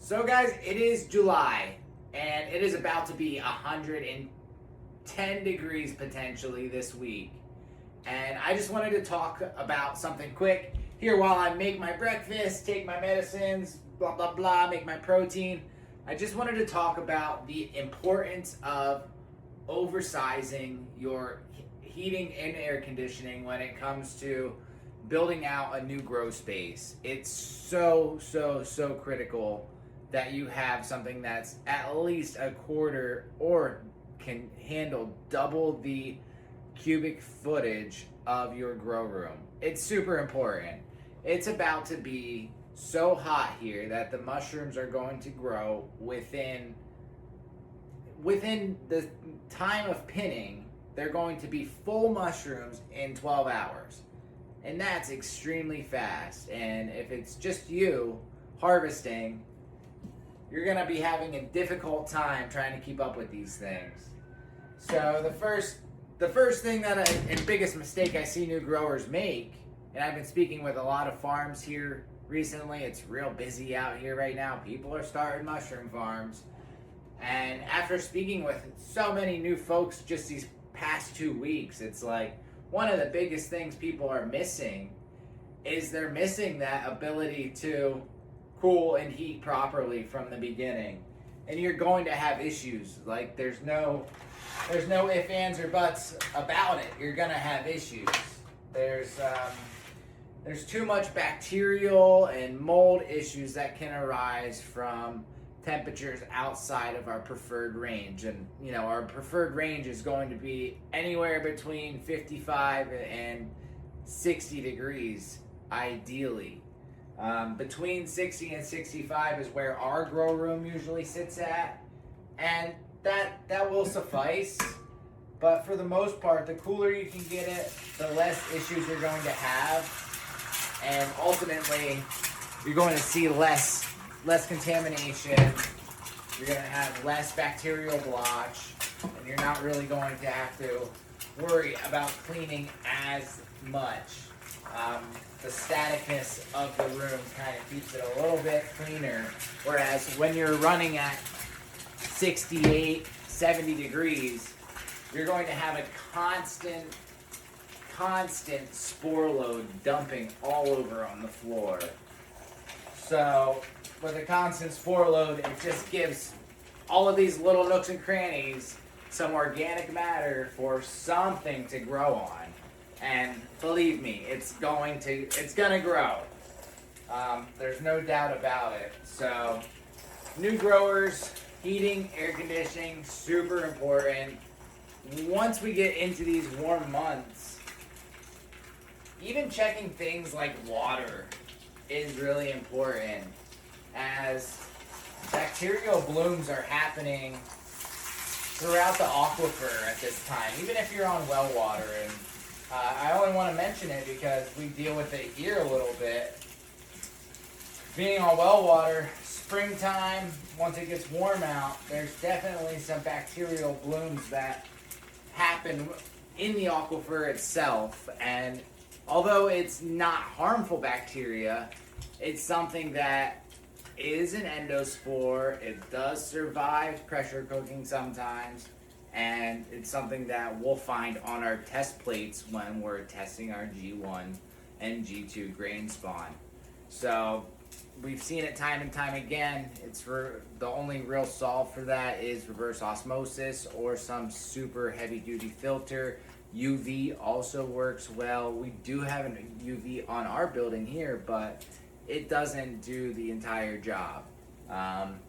So guys, it is July and it is about to be 110 degrees potentially this week. And I just wanted to talk about something quick here while I make my breakfast, take my medicines, blah, blah, blah, make my protein. I just wanted to talk about the importance of oversizing your heating and air conditioning when it comes to building out a new grow space. It's so critical that you have something that's at least a quarter or can handle double the cubic footage of your grow room. It's super important. It's about to be so hot here that the mushrooms are going to grow within the time of pinning. They're going to be full mushrooms in 12 hours. And that's extremely fast. And if it's just you harvesting, you're going to be having a difficult time trying to keep up with these things. So the first thing and biggest mistake I see new growers make, and I've been speaking with a lot of farms here recently, it's real busy out here right now. People are starting mushroom farms. And after speaking with so many new folks just these past 2 weeks, it's like one of the biggest things people are missing is they're missing that ability to cool and heat properly from the beginning. And you're going to have issues. Like there's no ifs, ands, or buts about it. You're gonna have issues. There's too much bacterial and mold issues that can arise from temperatures outside of our preferred range. And our preferred range is going to be anywhere between 55 and 60 degrees ideally. Between 60 and 65 is where our grow room usually sits at, and that will suffice. But for the most part, the cooler you can get it, the less issues you're going to have, and ultimately you're going to see less contamination. You're going to have less bacterial blotch, and you're not really going to have to worry about cleaning as much. The staticness of the room kind of keeps it a little bit cleaner, whereas when you're running at 68, 70 degrees, you're going to have a constant spore load dumping all over on the floor. So with a constant spore load, it just gives all of these little nooks and crannies some organic matter for something to grow on. And believe me, it's gonna grow. There's no doubt about it. So new growers, heating, air conditioning, super important. Once we get into these warm months, even checking things like water is really important, as bacterial blooms are happening throughout the aquifer at this time, even if you're on well water. And I only want to mention it because we deal with it here a little bit. Being on well water, springtime, once it gets warm out, there's definitely some bacterial blooms that happen in the aquifer itself. And although it's not harmful bacteria, it's something that is an endospore. It does survive pressure cooking sometimes. And it's something that we'll find on our test plates when we're testing our G1 and G2 grain spawn. So we've seen it time and time again. The only real solve for that is reverse osmosis or some super heavy duty filter. UV also works well. We do have an UV on our building here, but it doesn't do the entire job.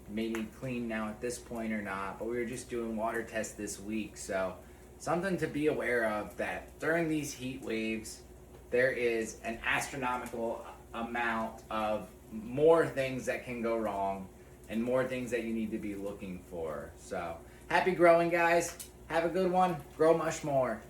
Maybe clean now at this point or not, but we were just doing water tests this week. So something to be aware of, that during these heat waves, there is an astronomical amount of more things that can go wrong and more things that you need to be looking for. So happy growing, guys. Have a good one. Grow much more.